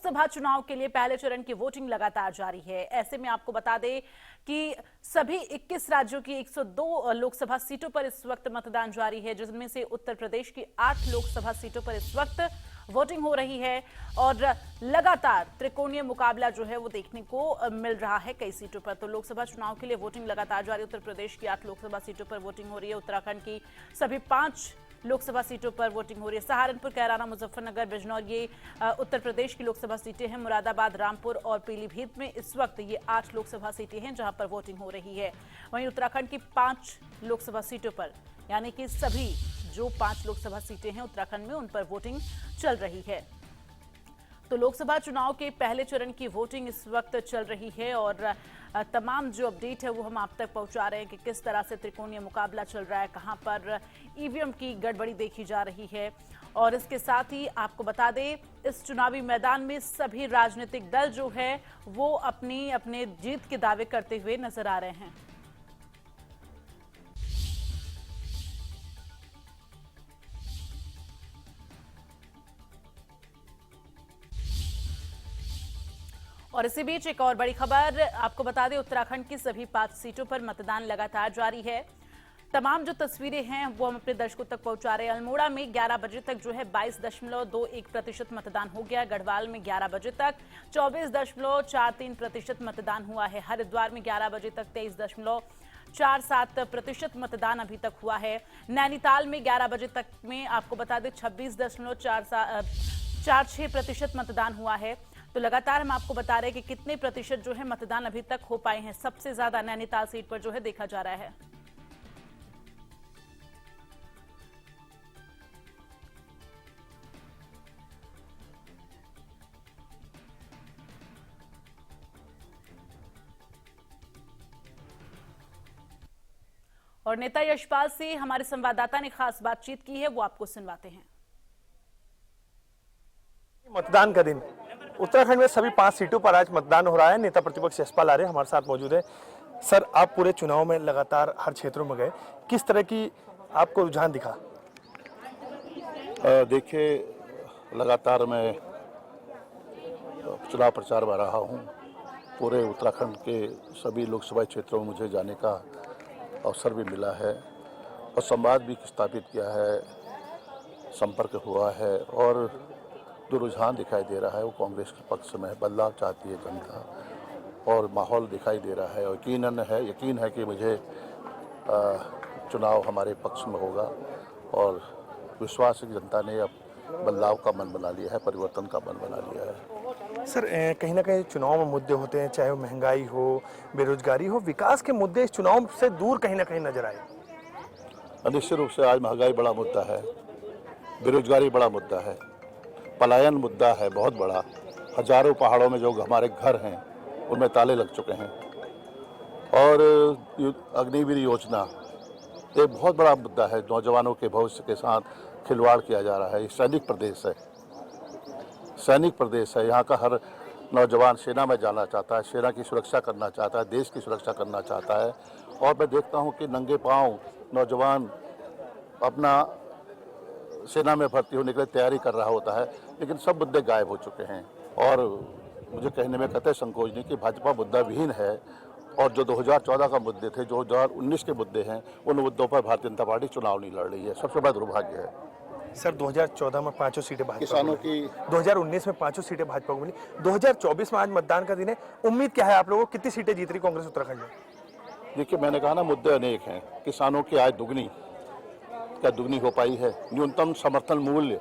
लोकसभा चुनाव के लिए पहले चरण की वोटिंग लगातार जारी है। ऐसे में आपको बता दें कि सभी 21 राज्यों की 102 लोकसभा सीटों पर इस वक्त मतदान जारी है, जिसमें से उत्तर प्रदेश की 8 लोकसभा सीटों पर इस वक्त वोटिंग हो रही है और लगातार त्रिकोणीय मुकाबला जो है वो देखने को मिल रहा है कई सीटों पर। तो लोकसभा चुनाव के लिए वोटिंग लगातार जारी। उत्तर प्रदेश की 8 लोकसभा सीटों पर वोटिंग हो रही है। उत्तराखंड की सभी 5 लोकसभा सीटों पर वोटिंग हो रही है। सहारनपुर, कैराना, मुजफ्फरनगर, बिजनौर ये उत्तर प्रदेश की लोकसभा सीटें हैं। मुरादाबाद, रामपुर और पीलीभीत में इस वक्त ये 8 लोकसभा सीटें हैं जहां पर वोटिंग हो रही है। वहीं उत्तराखंड की 5 लोकसभा सीटों पर, यानी कि सभी जो 5 लोकसभा सीटें हैं उत्तराखंड में, उन पर वोटिंग चल रही है। तो लोकसभा चुनाव के पहले चरण की वोटिंग इस वक्त चल रही है और तमाम जो अपडेट है वो हम आप तक पहुंचा रहे हैं कि किस तरह से त्रिकोणीय मुकाबला चल रहा है, कहां पर ईवीएम की गड़बड़ी देखी जा रही है। और इसके साथ ही आपको बता दें, इस चुनावी मैदान में सभी राजनीतिक दल जो है वो अपने जीत के दावे करते हुए नजर आ रहे हैं। और इसी बीच एक और बड़ी खबर आपको बता दें, उत्तराखंड की सभी 5 सीटों पर मतदान लगातार जारी है। तमाम जो तस्वीरें हैं वो हम अपने दर्शकों तक पहुंचा रहे हैं। अल्मोड़ा में 11 बजे तक जो है 22.21% मतदान हो गया। गढ़वाल में 11 बजे तक 24.43% मतदान हुआ है। हरिद्वार में 11 बजे तक 23.47% मतदान अभी तक हुआ है। नैनीताल में 11 बजे तक में आपको बता दें 26.46% मतदान हुआ है। तो लगातार हम आपको बता रहे हैं कि कितने प्रतिशत जो है मतदान अभी तक हो पाए हैं। सबसे ज्यादा नैनीताल सीट पर जो है देखा जा रहा है। और नेता यशपाल से हमारे संवाददाता ने खास बातचीत की है, वो आपको सुनवाते हैं। मतदान का दिन उत्तराखंड में सभी 5 सीटों पर आज मतदान हो रहा है। नेता प्रतिपक्ष यशपाल आर्य हमारे साथ मौजूद है। सर, आप पूरे चुनाव में लगातार हर क्षेत्रों में गए, किस तरह की आपको रुझान दिखा? देखिए, लगातार मैं चुनाव प्रचार में रहा हूँ। पूरे उत्तराखंड के सभी लोकसभा क्षेत्रों में मुझे जाने का अवसर भी मिला है और संवाद भी स्थापित किया है, संपर्क हुआ है और जो रुझान दिखाई दे रहा है वो कांग्रेस के पक्ष में बदलाव चाहती है जनता और माहौल दिखाई दे रहा है। और यकीन है कि मुझे चुनाव हमारे पक्ष में होगा और विश्वास है कि जनता ने अब बदलाव का मन बना लिया है, परिवर्तन का मन बना लिया है। सर, कहीं ना कहीं चुनाव में मुद्दे होते हैं, चाहे वो महंगाई हो, बेरोजगारी हो, विकास के मुद्दे इस चुनाव से दूर कहीं ना कहीं नजर आए। निश्चित रूप से आज महंगाई बड़ा मुद्दा है, बेरोजगारी बड़ा मुद्दा है, पलायन मुद्दा है बहुत बड़ा। हजारों पहाड़ों में जो हमारे घर हैं उनमें ताले लग चुके हैं और अग्निवीर योजना एक बहुत बड़ा मुद्दा है। नौजवानों के भविष्य के साथ खिलवाड़ किया जा रहा है। ये सैनिक प्रदेश है। यहाँ का हर नौजवान सेना में जाना चाहता है, सेना की सुरक्षा करना चाहता है, देश की सुरक्षा करना चाहता है। और मैं देखता हूँ कि नंगे पाँव नौजवान अपना सेना में भर्ती होने के लिए तैयारी कर रहा होता है, लेकिन सब मुद्दे गायब हो चुके हैं। और मुझे कहने में कतई संकोच नहीं कि भाजपा मुद्दा विहीन है और जो 2014 का मुद्दे थे, जो 2019 के मुद्दे हैं, उन मुद्दों पर भारतीय जनता पार्टी चुनाव नहीं लड़ रही है। सबसे बड़ा दुर्भाग्य है। सर, 2014 में 5 सीटें भाजपा किसानों की, 2019 में 5 सीटें भाजपा को मिली, 2024 में आज मतदान का दिन है, उम्मीद क्या है आप लोगों को? कितनी सीटें जीत रही कांग्रेस उत्तराखंड में? देखिए, मैंने कहा ना, मुद्दे अनेक हैं। किसानों की आय दुगनी हो पाई है। न्यूनतम समर्थन मूल्य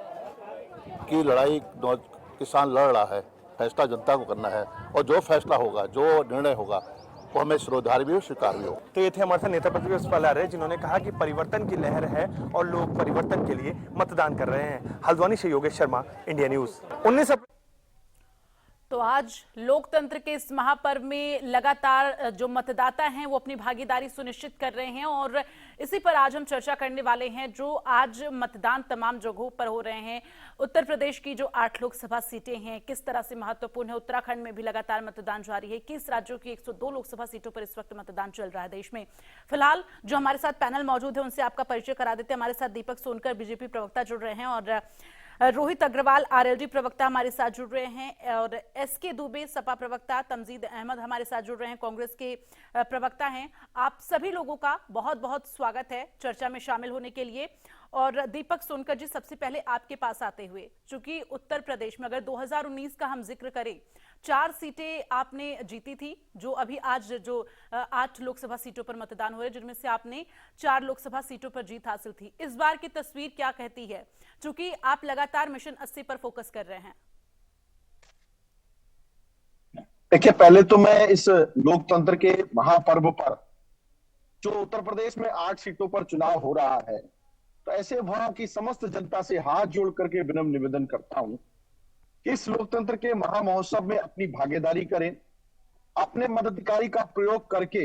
की लड़ाई किसान लड़ रहा है। फैसला जनता को करना है और जो फैसला होगा, जो निर्णय होगा, वो हमें श्रोधार भी हो, स्वीकार भी हो। तो ये थे हमारे साथ नेता प्रतिपक्ष यशपाल आर्य, जिन्होंने कहा कि परिवर्तन की लहर है और लोग परिवर्तन के लिए मतदान कर रहे हैं। हल्द्वानी से योगेश शर्मा, इंडिया न्यूज। 19 तो आज लोकतंत्र के इस महापर्व में लगातार जो मतदाता हैं वो अपनी भागीदारी सुनिश्चित कर रहे हैं और इसी पर आज हम चर्चा करने वाले हैं। जो आज मतदान तमाम जगहों पर हो रहे हैं, उत्तर प्रदेश की जो 8 लोकसभा सीटें हैं किस तरह से महत्वपूर्ण है। उत्तराखंड में भी लगातार मतदान जारी है। 21 राज्यों की 102 लोकसभा सीटों पर इस वक्त मतदान चल रहा है देश में। फिलहाल जो हमारे साथ पैनल मौजूद है उनसे आपका परिचय करा देते हैं। हमारे साथ दीपक सोनकर, बीजेपी प्रवक्ता, जुड़ रहे हैं और रोहित अग्रवाल आरएलडी प्रवक्ता हमारे साथ जुड़ रहे हैं और एसके दुबे सपा प्रवक्ता, तमजीद अहमद हमारे साथ जुड़ रहे हैं, कांग्रेस के प्रवक्ता हैं। आप सभी लोगों का बहुत बहुत स्वागत है चर्चा में शामिल होने के लिए। और दीपक सोनकर जी, सबसे पहले आपके पास आते हुए, चूंकि उत्तर प्रदेश में अगर 2019 का हम जिक्र करें, 4 सीटें आपने जीती थी, जो अभी आज जो 8 लोकसभा सीटों पर मतदान हो रहे, जिनमें से आपने 4 लोकसभा सीटों पर जीत हासिल थी। इस बार की तस्वीर क्या कहती है, चूंकि आप लगातार मिशन 80 पर फोकस कर रहे हैं? देखिए, पहले तो मैं इस लोकतंत्र के महापर्व पर, जो उत्तर प्रदेश में 8 सीटों पर चुनाव हो रहा है, तो ऐसे वहां की समस्त जनता से हाथ जोड़ करके विनम्र निवेदन करता हूं कि इस लोकतंत्र के महामहोत्सव में अपनी भागीदारी करें, अपने मताधिकार का प्रयोग करके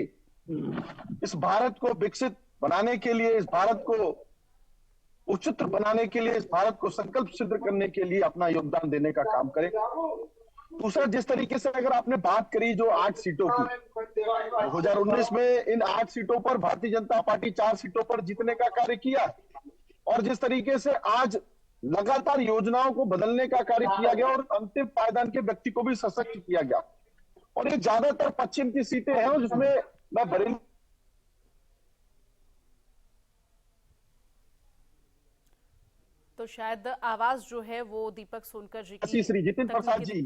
इस भारत को विकसित बनाने के लिए, इस भारत को उच्चतर बनाने के लिए, इस भारत को संकल्प सिद्ध करने के लिए अपना योगदान देने का काम करें। दूसरा, जिस तरीके से अगर आपने बात करी जो 8 सीटों की, 2019 में इन 8 सीटों पर भारतीय जनता पार्टी 4 सीटों पर जीतने का कार्य किया, और जिस तरीके से आज लगातार योजनाओं को बदलने का कार्य किया गया और अंतिम पायदान के व्यक्ति को भी सशक्त किया गया, और ये ज्यादातर पश्चिम की सीटें हैं जिसमें मैं बरेली, तो शायद आवाज जो है वो दीपक सोनकर जी की, श्री जितिन प्रसाद जी,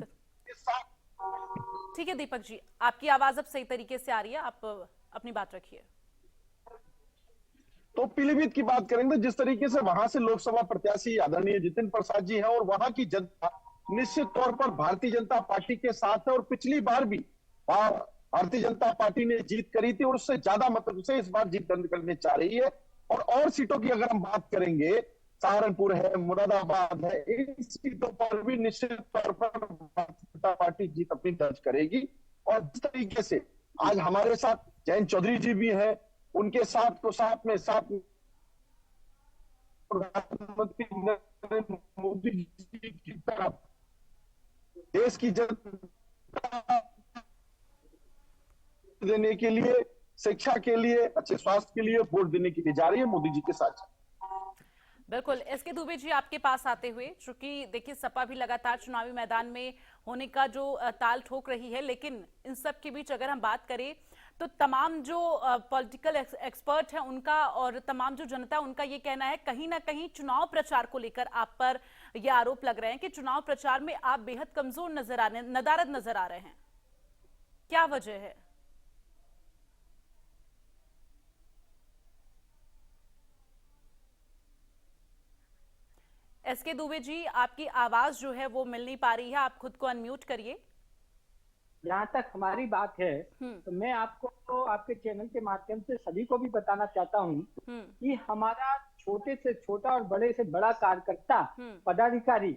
ठीक है दीपक जी, आपकी आवाज अब सही तरीके से आ रही है, आप अपनी बात रखिए। तो पीलीभीत की बात करेंगे, जिस तरीके से वहां से लोकसभा प्रत्याशी आदरणीय जितिन प्रसाद जी हैं, और वहां की जनता निश्चित तौर पर भारतीय जनता पार्टी के साथ है, और पिछली बार भी भारतीय जनता पार्टी ने जीत करी थी और उससे ज्यादा मतलब से इस बार जीत दर्ज करने चाह रही है। और सीटों की अगर हम बात करेंगे, सहारनपुर है, मुरादाबाद है, इन सीटों पर भी निश्चित तौर पर भारतीय जनता पार्टी जीत अपनी दर्ज करेगी। और जिस तरीके से आज हमारे साथ जयंत चौधरी जी भी हैं, उनके साथ प्रधानमंत्री नरेंद्र मोदी जी की तरफ देश की जनता देने के लिए, शिक्षा के लिए, अच्छे स्वास्थ्य के लिए वोट देने के लिए जा रही है मोदी जी के साथ। बिल्कुल, एसके दुबे जी आपके पास आते हुए, चूंकि देखिए सपा भी लगातार चुनावी मैदान में होने का जो ताल ठोक रही है, लेकिन इन सब के बीच अगर हम बात करें तो तमाम जो पॉलिटिकल एक्सपर्ट हैं उनका और तमाम जो जनता, उनका ये कहना है कहीं ना कहीं चुनाव प्रचार को लेकर आप पर ये आरोप लग रहे हैं कि चुनाव प्रचार में आप बेहद कमजोर नजर आ रहे हैं, नदारद नजर आ रहे हैं। क्या वजह है? एसके दुबे जी, आपकी आवाज जो है वो मिल नहीं पा रही है, आप खुद को अनम्यूट करिए। जहाँ तक हमारी बात है, तो मैं आपको तो आपके चैनल के माध्यम से सभी को भी बताना चाहता हूँ कि हमारा छोटे से छोटा और बड़े से बड़ा कार्यकर्ता, पदाधिकारी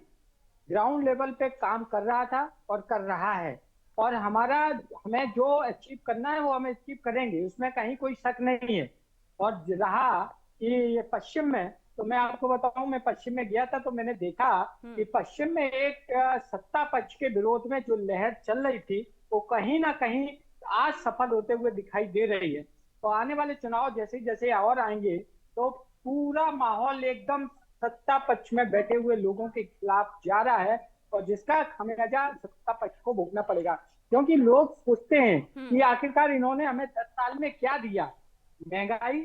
ग्राउंड लेवल पे काम कर रहा था और कर रहा है, और हमें जो अचीव करना है वो हम अचीव करेंगे, उसमें कहीं कोई शक नहीं है। और रहा कि ये पश्चिम में, तो मैं आपको बताऊं, मैं पश्चिम में गया था तो मैंने देखा कि पश्चिम में एक सत्ता पक्ष के विरोध में जो लहर चल रही थी वो कहीं ना कहीं आज सफल होते हुए दिखाई दे रही है। तो आने वाले चुनाव जैसे जैसे और आएंगे तो पूरा माहौल एकदम सत्ता पक्ष में बैठे हुए लोगों के खिलाफ जा रहा है, और जिसका खामियाजा सत्ता पक्ष को भोगना पड़ेगा। क्योंकि लोग सोचते हैं कि आखिरकार इन्होंने हमें 10 साल में क्या दिया, महंगाई,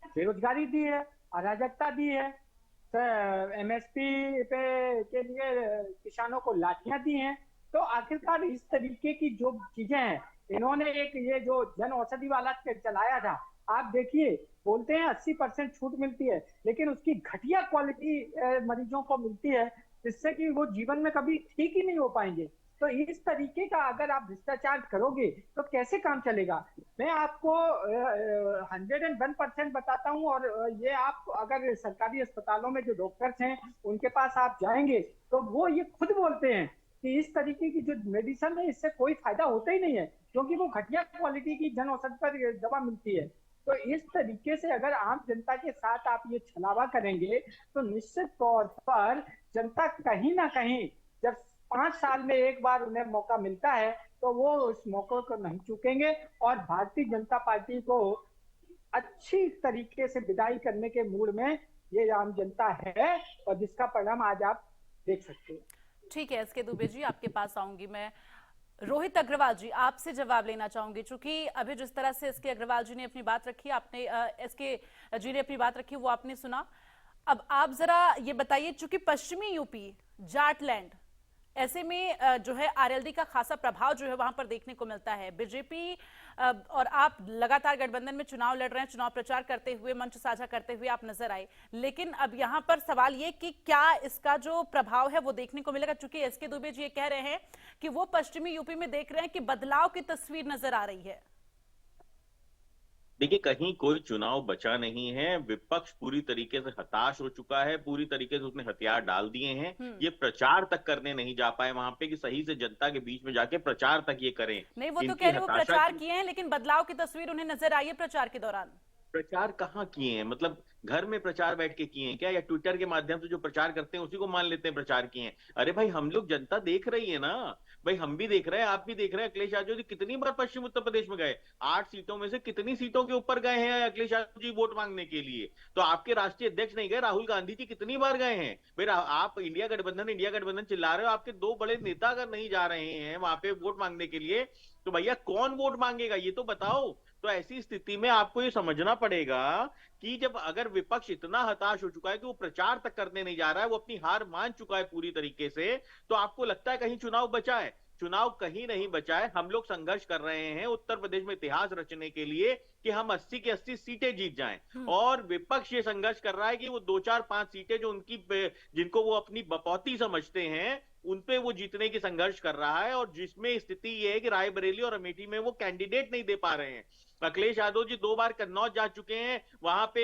बेरोजगारी दी है, अराजकता दी है, एमएसपी पे के लिए किसानों को लाठियां दी हैं। तो आखिरकार इस तरीके की जो चीजें हैं, इन्होंने एक ये जो जन औषधि वाला चलाया था, आप देखिए, बोलते हैं 80% छूट मिलती है, लेकिन उसकी घटिया क्वालिटी मरीजों को मिलती है, जिससे कि वो जीवन में कभी ठीक ही नहीं हो पाएंगे। तो इस तरीके का अगर आप भ्रष्टाचार करोगे तो कैसे काम चलेगा? मैं आपको 101% बताता हूं, और ये आप अगर सरकारी अस्पतालों में जो डॉक्टर्स हैं उनके पास आप जाएंगे तो वो ये खुद बोलते हैं कि इस तरीके की जो मेडिसिन है इससे कोई फायदा होता ही नहीं है, क्योंकि वो घटिया क्वालिटी की जन औषधि पर दवा मिलती है। तो इस तरीके से अगर आम जनता के साथ आप ये छलावा करेंगे तो निश्चित तौर पर जनता कहीं ना कहीं, जब 5 साल में एक बार उन्हें मौका मिलता है तो वो उस मौके को नहीं चूकेंगे, और भारतीय जनता पार्टी को अच्छी तरीके से विदाई करने के मूड में ये आम जनता है, और जिसका परिणाम आज आप देख सकते हैं। ठीक है, एसके दुबे जी, आपके पास आऊंगी मैं। रोहित अग्रवाल जी, आपसे जवाब लेना चाहूंगी, चूंकि अभी जिस तरह से एसके अग्रवाल जी ने अपनी बात रखी, आपने एसके जी ने अपनी बात रखी, वो आपने सुना। अब आप जरा ये बताइए, चूंकि पश्चिमी यूपी, जाटलैंड, ऐसे में जो है आरएलडी का खासा प्रभाव जो है वहां पर देखने को मिलता है। बीजेपी और आप लगातार गठबंधन में चुनाव लड़ रहे हैं, चुनाव प्रचार करते हुए, मंच साझा करते हुए आप नजर आए, लेकिन अब यहां पर सवाल ये कि क्या इसका जो प्रभाव है वो देखने को मिलेगा, चूंकि एसके दुबे जी ये कह रहे हैं कि वो पश्चिमी यूपी में देख रहे हैं कि बदलाव की तस्वीर नजर आ रही है। देखिए, कहीं कोई चुनाव बचा नहीं है। विपक्ष पूरी तरीके से हताश हो चुका है, पूरी तरीके से उसने हथियार डाल दिए हैं। ये प्रचार तक करने नहीं जा पाए वहां पे कि सही से जनता के बीच में जाके प्रचार तक ये करें। नहीं, वो तो इनकी कह रहे वो हताशा प्रचार की- किए हैं, लेकिन बदलाव की तस्वीर उन्हें नजर आई है प्रचार के दौरान। प्रचार कहाँ किए हैं? मतलब घर में प्रचार बैठ के किए हैं क्या, या ट्विटर के माध्यम से जो प्रचार करते हैं उसी को मान लेते हैं प्रचार किए हैं? अरे भाई, हम लोग, जनता देख रही है ना भाई, हम भी देख रहे हैं, आप भी देख रहे हैं। अखिलेश यादव जी कितनी बार पश्चिम उत्तर प्रदेश में गए, 8 सीटों में से कितनी सीटों के ऊपर गए हैं अखिलेश यादव जी वोट मांगने के लिए? तो आपके राष्ट्रीय अध्यक्ष नहीं गए, राहुल गांधी जी कितनी बार गए हैं? फिर आप इंडिया गठबंधन चिल्ला रहे हो, आपके 2 बड़े नेता अगर नहीं जा रहे हैं वहां पे वोट मांगने के लिए, तो भैया कौन वोट मांगेगा, ये तो बताओ। तो ऐसी स्थिति में आपको ये समझना पड़ेगा कि जब अगर विपक्ष इतना हताश हो चुका है कि वो प्रचार तक करने नहीं जा रहा है, वो अपनी हार मान चुका है पूरी तरीके से, तो आपको लगता है कहीं चुनाव बचा है? चुनाव कहीं नहीं बचा है। हम लोग संघर्ष कर रहे हैं उत्तर प्रदेश में इतिहास रचने के लिए कि हम 80 की 80 सीटें जीत जाएं, और विपक्ष ये संघर्ष कर रहा है कि वो 2, 4, 5 सीटें जो उनकी, जिनको वो अपनी बपौती समझते हैं, उनपे वो जीतने की संघर्ष कर रहा है। और जिसमें स्थिति ये है कि रायबरेली और अमेठी में वो कैंडिडेट नहीं दे पा रहे हैं। अखिलेश यादव जी 2 बार कन्नौज जा चुके हैं, वहां पे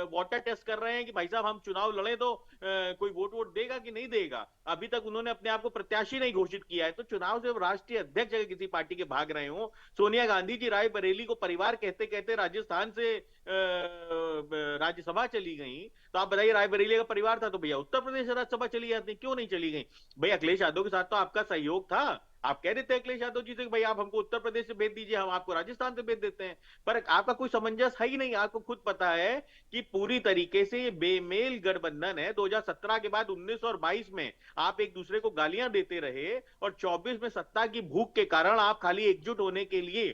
वाटर टेस्ट कर रहे हैं कि भाई साहब हम चुनाव लड़े तो कोई वोट देगा कि नहीं देगा। अभी तक उन्होंने अपने आप को प्रत्याशी नहीं घोषित किया है। तो चुनाव से राष्ट्रीय अध्यक्ष अगर किसी पार्टी के भाग रहे हो, सोनिया गांधी जी रायबरेली को परिवार कहते कहते राजस्थान से राज्यसभा चली गई, तो आप बताइए, रायबरेली का परिवार था तो भैया उत्तर प्रदेश राज्यसभा चली जाती, क्यों नहीं चली गई? भाई अखिलेश यादव के साथ तो आपका सहयोग था, आप कह देते अखिलेश यादव जी से कि भाई आप हमको उत्तर प्रदेश से भेज दीजिए, हम आपको राजस्थान से भेज देते हैं। पर आपका कोई समंजस है ही नहीं। आपको खुद पता है कि पूरी तरीके से ये बेमेल गठबंधन है। 2017 के बाद 19 और 22 में आप एक दूसरे को गालियां देते रहे, और 24 में सत्ता की भूख के कारण आप खाली एकजुट होने के लिए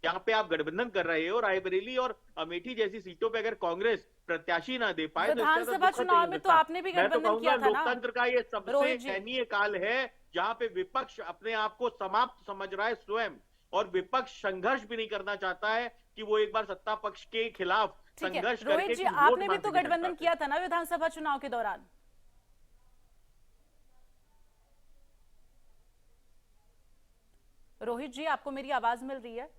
यहाँ पे आप गठबंधन कर रहे हो। रायबरेली और अमेठी जैसी सीटों पे अगर कांग्रेस प्रत्याशी ना दे पाए, तो विधानसभा चुनाव में तो आपने भी गठबंधन किया था ना। लोकतंत्र का ये सबसे रोहित जी। दयनीय काल है, जहां पे विपक्ष अपने आप को समाप्त समझ रहा है स्वयं, और विपक्ष संघर्ष भी नहीं करना चाहता है कि वो एक बार सत्ता पक्ष के खिलाफ ठीक है, संघर्ष रोहित करके जी, कि वोट आपने भी मांगने तो की गठबंधन जनता किया था ना विधानसभा चुनाव के दौरान। रोहित जी, आपको मेरी आवाज मिल रही है?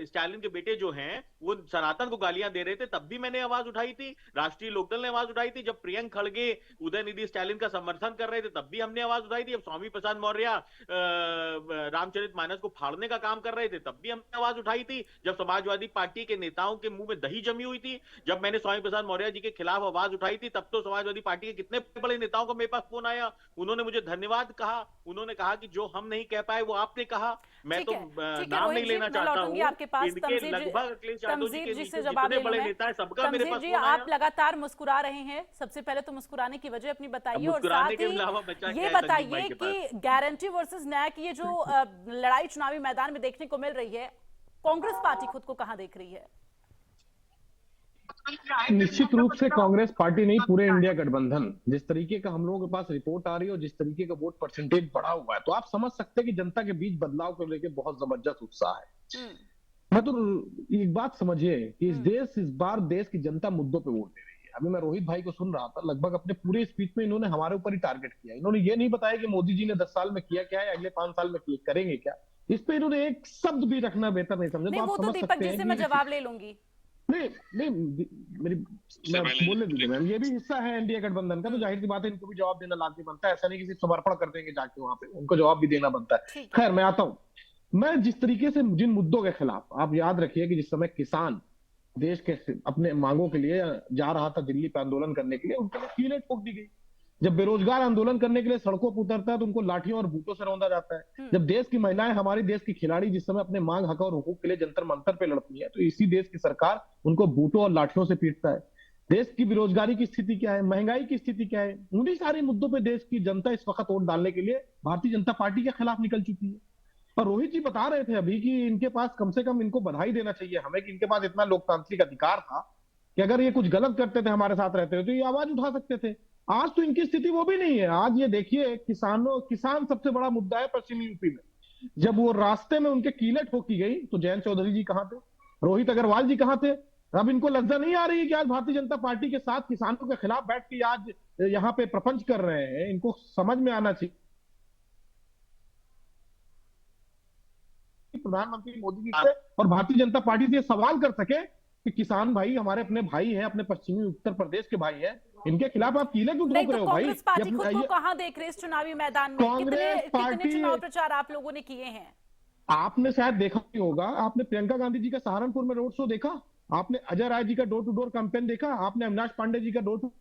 स्टालिन के बेटे जो हैं वो सनातन को गालियां दे रहे थे, तब भी मैंने आवाज उठाई थी। राष्ट्रीय लोकदल ने आवाज उठाई थी। जब प्रियंक खड़गे उदयनिधि स्टालिन का समर्थन कर रहे थे, तब भी हमने आवाज उठाई थी। अब स्वामी प्रसाद मौर्य रामचरितमानस को फाड़ने का काम कर रहे थे, तब भी हमने आवाज उठाई थी। जब समाजवादी पार्टी के नेताओं के मुंह में दही जमी हुई थी, जब मैंने स्वामी प्रसाद मौर्य जी के खिलाफ आवाज उठाई थी, तब तो समाजवादी पार्टी के कितने बड़े नेताओं का मेरे पास फोन आया, उन्होंने मुझे धन्यवाद कहा, उन्होंने कहा कि जो हम नहीं कह पाए वो आपने कहा। मैं ठीक तो है, ठीक है, नाम रोहित नहीं जी, लेना मैं चाहता लौटूंगी हूं। आपके पास। इनके लगभग अखिलेश यादव जी के तमजीद जी से नीचे जवाब जितने ले लूं बड़े मैं। नेता है, सबका मेरे तमजीद पास जी, फोन आप आया। लगातार मुस्कुरा रहे हैं, सबसे पहले तो मुस्कुराने की वजह अपनी बताइए, और मुस्कुराने साथ के अलावा बचा ही क्या ये है संदीप बताइए भाई के कि गारंटी वर्सेस न्याय की ये जो लड़ाई चुनावी मैदान में देखने को मिल रही है, कांग्रेस पार्टी खुद को कहां देख रही है? निश्चित रूप से कांग्रेस पार्टी नहीं, पूरे इंडिया गठबंधन, जिस तरीके का हम लोगों के पास रिपोर्ट आ रही है और जिस तरीके का वोट परसेंटेज बढ़ा हुआ है, तो आप समझ सकते हैं कि जनता के बीच बदलाव को लेकर बहुत जबरदस्त उत्साह है। मैं तो एक बात समझिए कि इस बार देश की जनता मुद्दों पे वोट दे रही है। अभी मैं रोहित भाई को सुन रहा था, लगभग अपने पूरे स्पीच में इन्होंने हमारे ऊपर ही टारगेट किया। इन्होंने ये नहीं बताया कि मोदी जी ने 10 साल में किया क्या है, अगले 5 साल में करेंगे क्या। इस पे इन्होंने एक शब्द भी रखना बेहतर नहीं समझा। नहीं, वो तो दीपक जी से मैं जवाब ले लूंगी। नहीं नहीं, मैं बोलने दीजिए मैम, ये भी हिस्सा है एनडीए गठबंधन का, तो जाहिर सी बात है इनको भी जवाब देना लाजमी बनता है। ऐसा नहीं कि सिर्फ समर्पण कर देंगे जाके वहां पे, उनको जवाब भी देना बनता है। खैर, मैं आता हूं। मैं जिस तरीके से जिन मुद्दों के खिलाफ, आप याद रखिए कि जिस समय किसान देश के अपने मांगों के लिए जा रहा था दिल्ली पे आंदोलन करने के लिए, उनके लिए कीलें ठोक दी गई। जब बेरोजगार आंदोलन करने के लिए सड़कों पर उतरता है तो उनको लाठियों और बूटों से रौंदा जाता है। जब देश की महिलाएं, हमारी देश की खिलाड़ी जिस समय अपने मांग, हक और हुकूक के लिए जंतर मंतर पे लड़ती है, तो इसी देश की सरकार उनको बूटों और लाठियों से पीटता है। देश की बेरोजगारी की स्थिति क्या है, महंगाई की स्थिति क्या है, उन्हीं सारे मुद्दों पे देश की जनता इस वक्त वोट डालने के लिए भारतीय जनता पार्टी के खिलाफ निकल चुकी है। और रोहित जी बता रहे थे अभी कि इनके पास कम से कम इनको बधाई देना चाहिए हमें कि इनके पास इतना लोकतांत्रिक अधिकार था कि अगर ये कुछ गलत करते थे हमारे साथ रहते हुए तो ये आवाज उठा सकते थे। आज तो इनकी स्थिति वो भी नहीं है। आज ये देखिए किसान सबसे बड़ा मुद्दा है पश्चिमी यूपी में। जब वो रास्ते में उनके कीलें ठोकी गई तो जयंत चौधरी जी कहाँ थे, रोहित अग्रवाल जी कहाँ थे? अब इनको लज्जा नहीं आ रही है कि आज भारतीय जनता पार्टी के साथ किसानों के खिलाफ बैठ के आज यहाँ पे प्रपंच कर रहे हैं। इनको समझ में आना चाहिए प्रधानमंत्री मोदी जी से और भारतीय जनता पार्टी से सवाल कर सके कि किसान भाई हमारे अपने भाई हैं, अपने पश्चिमी उत्तर प्रदेश के भाई हैं, इनके खिलाफ आप कीले क्यों ठोक रहे हो भाई? कांग्रेस पार्टी खुद को कहां देख रहे हैं इस चुनावी मैदान में? कितने चुनाव प्रचार आप लोगों ने किए हैं? आपने शायद देखा ही होगा, आपने प्रियंका गांधी जी का सहारनपुर में रोड शो देखा, आपने अजय राय जी का डोर टू डोर कैंपेन देखा, आपने अविनाश पांडे जी का डोर टू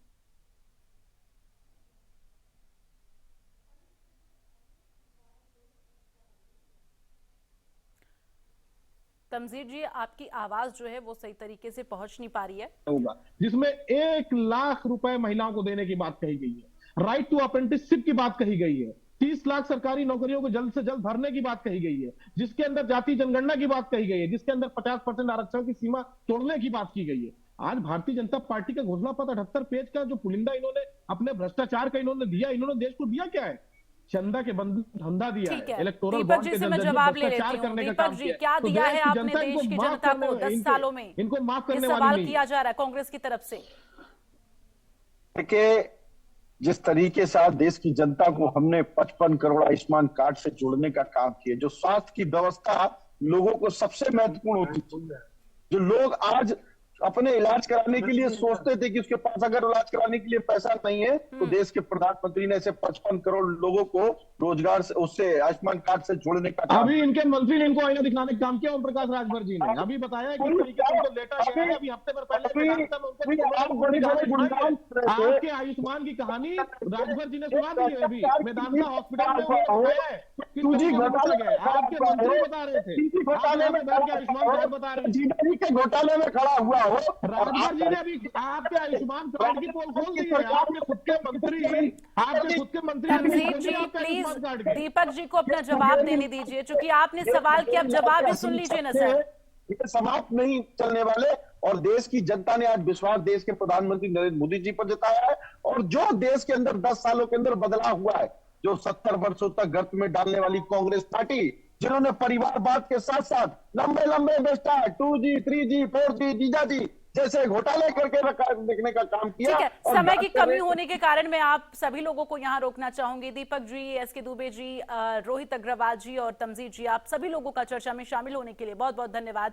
तमजीर जी, आपकी आवाज जो है वो सही तरीके से पहुंच नहीं पा रही है। होगा जिसमें 1 लाख रुपए महिलाओं को देने की बात कही गई है, राइट टू अप्रेंटिसशिप की बात कही गई है, 30 लाख सरकारी नौकरियों को जल्द से जल्द भरने की बात कही गई है, जिसके अंदर जाति जनगणना की बात कही गई है, जिसके अंदर 50% आरक्षण की सीमा तोड़ने की बात की गई है। आज भारतीय जनता पार्टी का घोषणा पत्र 78 पेज का जो पुलिंदा इन्होंने अपने भ्रष्टाचार का इन्होंने दिया, इन्होंने देश को दिया क्या है? चंदा के धंधा दिया है, इलेक्टोरल दीपक बॉन्ड जी के से मैं जरिए जवाब ले लेती भ्रष्टाचार हूं। करने का दीपक काम जी, किया। क्या तो दिया है आपने जनता देश की इनको माफ जनता करने को 10 सालों में? इनको माफ ये करने सवाल वाली नहीं। किया जा रहा है कांग्रेस की तरफ से। देखिए, जिस तरीके से आज देश की जनता को हमने 55 करोड़ आयुष्मान कार्ड से जोड़ने का काम किया, जो स्वास्थ्य की व्यवस्था लोगों को सबसे महत्वपूर्ण होती थी, जो लोग आज अपने इलाज कराने के लिए सोचते थे कि उसके पास अगर इलाज कराने के लिए पैसा नहीं है तो देश के प्रधानमंत्री ने ऐसे 55 करोड़ लोगों को रोजगार से, उससे आयुष्मान कार्ड से जोड़ने का काम। अभी इनके मंत्री ने इनको आईना दिखाने का काम किया। ओम प्रकाश राजभर जी ने अभी बताया कि तरीके से उनको लेटा गया है। अभी हफ्ते भर पहले आपके आयुष्मान की कहानी राजभर जी ने सुना दी है। अभी मेदांता हॉस्पिटल में बताया है आपके मंत्री बता रहे थे, आयुष्मान कार्ड बता रहे जीडीपी के घोटाले में खड़ा हुआ हो। राजभर जी ने अभी आपके आयुष्मान कार्ड की पोल खोल दी है। आपके खुद के मंत्री तमजीर जी प्लीज दीपक जी को अपना जवाब देने दीजिए, क्योंकि आपने सवाल किया, अब जवाब भी सुन लीजिए ना सर। ये समाप्त नहीं चलने वाले और देश की जनता ने आज विश्वास देश के प्रधानमंत्री नरेंद्र मोदी जी पर जताया है। और जो देश के अंदर 10 सालों के अंदर बदलाव हुआ है, जो 70 वर्षों तक गर्त में डालने वाली कांग्रेस पार्टी, जिन्होंने परिवारवाद के साथ साथ लंबे लंबे विस्तार 2G 3G 4G जीजाजी जैसे घोटाले करके देखने का काम किया। ठीक है, समय की कमी होने के कारण मैं आप सभी लोगों को यहाँ रोकना चाहूंगी। दीपक जी, एसके दुबे जी, रोहित अग्रवाल जी और तमजीर जी, आप सभी लोगों का चर्चा में शामिल होने के लिए बहुत बहुत धन्यवाद।